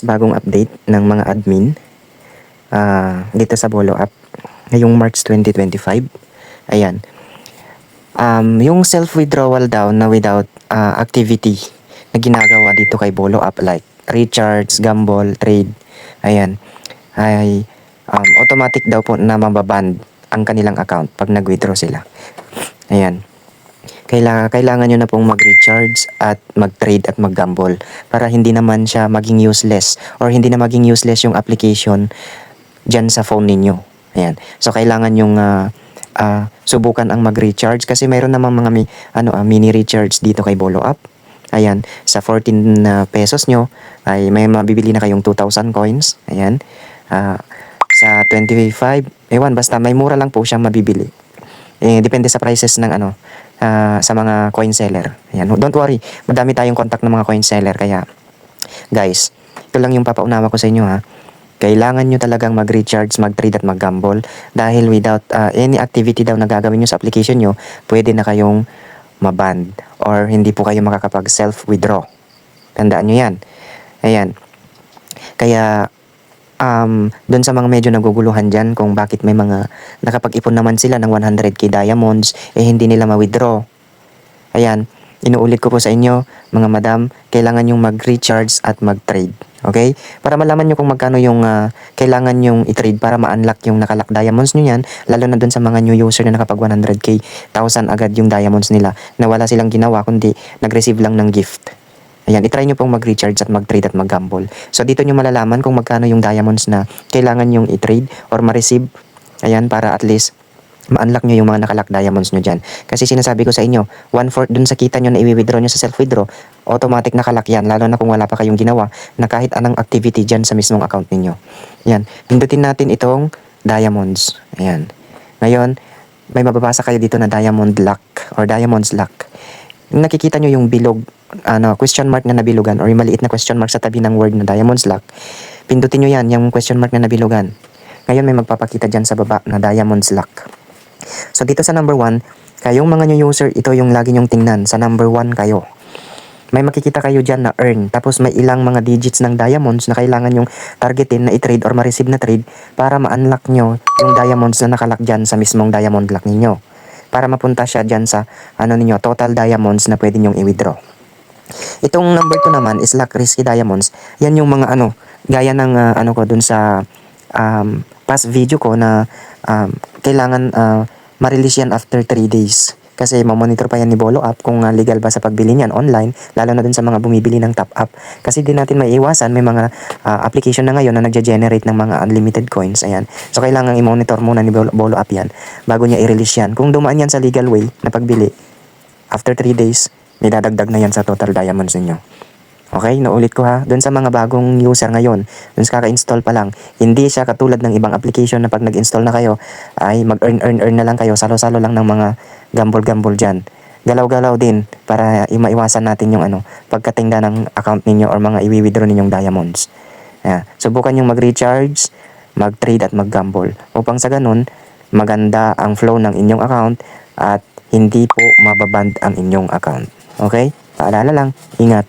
guys, bagong update ng mga admin dito sa Bolo app ngayong March 2025. Ayan. Yung self-withdrawal daw na without activity na ginagawa dito kay Bolo app like recharge, gamble, trade. Ayan. Ay automatic daw po na mababand ang kanilang account pag nag-withdraw sila. Ayan. Kailangan nyo na pong mag-recharge at mag-trade at mag-gamble para hindi naman siya maging useless or hindi na maging useless yung application dyan sa phone ninyo. Ayan. So, kailangan yung subukan ang mag-recharge kasi mayroon namang mga mini recharge dito kay Bolo app. Ayan. Sa 14 pesos nyo ay may mabibili na kayong 2,000 coins. Ayan. Sa 25, ewan, basta may mura lang po siyang mabibili. Depende sa prices ng sa mga coin seller. Ayan, don't worry, madami tayong contact ng mga coin seller. Kaya guys, ito lang yung papaunawa ko sa inyo ha. Kailangan nyo talagang mag-recharge, mag-trade at mag-gamble dahil without any activity daw na gagawin nyo sa application nyo, pwede na kayong maband or hindi po kayo makakapag self-withdraw. Tandaan nyo yan. Ayan. Kaya doon sa mga medyo naguguluhan dyan kung bakit may mga nakapag-ipon naman sila ng 100k diamonds hindi nila ma-withdraw. Ayan, inuulit ko po sa inyo mga madam, kailangan yung mag-recharge at mag-trade. Okay? Para malaman nyo kung magkano yung kailangan yung i-trade para ma-unlock yung nakalak diamonds nyo yan, lalo na doon sa mga new user na nakapag 100k, 1,000 agad yung diamonds nila na wala silang ginawa kundi nag-receive lang ng gift. Ayan, itry nyo pong mag-recharge at mag-trade at mag-gamble. So, dito nyo malalaman kung magkano yung diamonds na kailangan yung i-trade or ma-receive. Ayan, para at least ma-unlock nyo yung mga nakalak diamonds nyo dyan. Kasi sinasabi ko sa inyo, 1/4 dun sa kita nyo na i-withdraw nyo sa self-withdraw, automatic nakalak yan, lalo na kung wala pa kayong ginawa na kahit anong activity dyan sa mismong account ninyo. Ayan, pindutin natin itong diamonds. Ayan. Ngayon, may mababasa kayo dito na diamond lock or diamonds lock. Nakikita nyo yung bilog, question mark na nabilugan or yung maliit na question mark sa tabi ng word na diamonds lock. Pindutin nyo yan, yung question mark na nabilugan. Ngayon may magpapakita dyan sa baba na diamonds lock. So dito sa number 1, kayong mga new user, ito yung lagi nyong tingnan. Sa number 1 kayo. May makikita kayo dyan na earn. Tapos may ilang mga digits ng diamonds na kailangan yung targetin na i-trade or ma-receive na trade para ma-unlock nyo yung diamonds na nakalak dyan sa mismong diamond lock ninyo. Para mapunta siya dyan sa ninyo, total diamonds na pwede nyong i-withdraw. Itong number 2 naman is lock risky diamonds. Yan yung mga gaya ng ko dun sa past video ko na kailangan ma-release yan after 3 days. Kasi mamonitor pa yan ni Bolo app kung legal ba sa pagbili niyan online, lalo na dun sa mga bumibili ng top up. Kasi di natin maiiwasan, may mga application na ngayon na nagja-generate ng mga unlimited coins. Ayan. So kailangan i-monitor muna ni Bolo app yan bago niya i-release yan. Kung dumaan yan sa legal way na pagbili, after 3 days, may dadagdag na yan sa total diamonds ninyo. Okay, naulit ko ha. Doon sa mga bagong user ngayon, doon sa kaka-install pa lang, hindi siya katulad ng ibang application na pag nag-install na kayo, ay mag-earn na lang kayo, salo-salo lang ng mga gamble-gamble dyan. Galaw-galaw din para maiwasan natin yung pagkatingda ng account ninyo or mga i-withdraw ninyong diamonds. Subukan yung mag-recharge, mag-trade at mag-gamble. Upang sa ganun, maganda ang flow ng inyong account at hindi po mababand ang inyong account. Okay? Paalala lang, ingat.